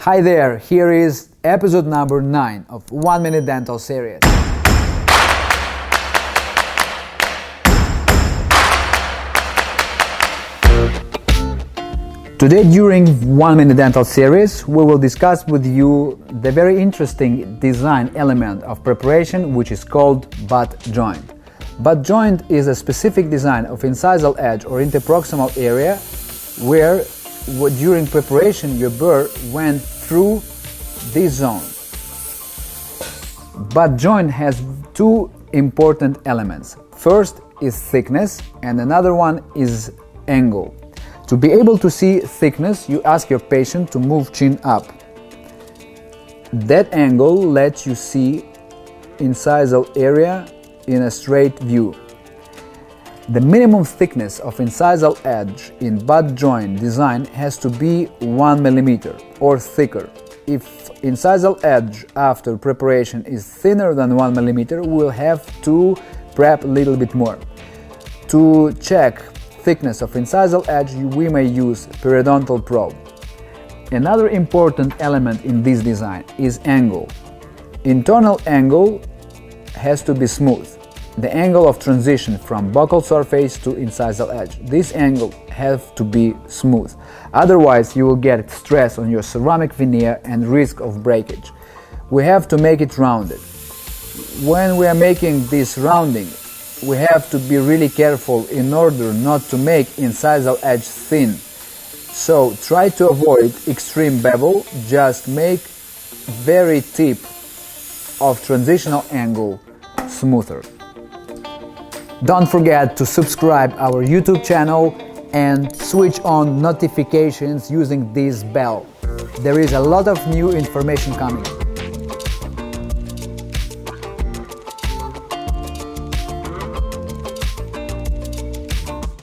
Hi there, here is episode number 9 of 1 Minute Dental series. Today during 1 Minute Dental series, we will discuss with you the very interesting design element of preparation, which is called butt joint. Butt joint is a specific design of incisal edge or interproximal area where during preparation your burr went through this zone. Butt joint has two important elements. First is thickness and another one is angle. To be able to see thickness, you ask your patient to move chin up. That angle lets you see incisal area in a straight view. The minimum thickness of incisal edge in butt joint design has to be 1 mm or thicker. If incisal edge after preparation is thinner than 1 mm, we'll have to prep a little bit more. To check thickness of incisal edge, we may use periodontal probe. Another important element in this design is angle. Internal angle has to be smooth. The angle of transition from buccal surface to incisal edge. This angle has to be smooth. Otherwise, you will get stress on your ceramic veneer and risk of breakage. We have to make it rounded. When we are making this rounding, we have to be really careful in order not to make incisal edge thin. So try to avoid extreme bevel, just make very tip of transitional angle smoother. Don't forget to subscribe our YouTube channel and switch on notifications using this bell. There is a lot of new information coming.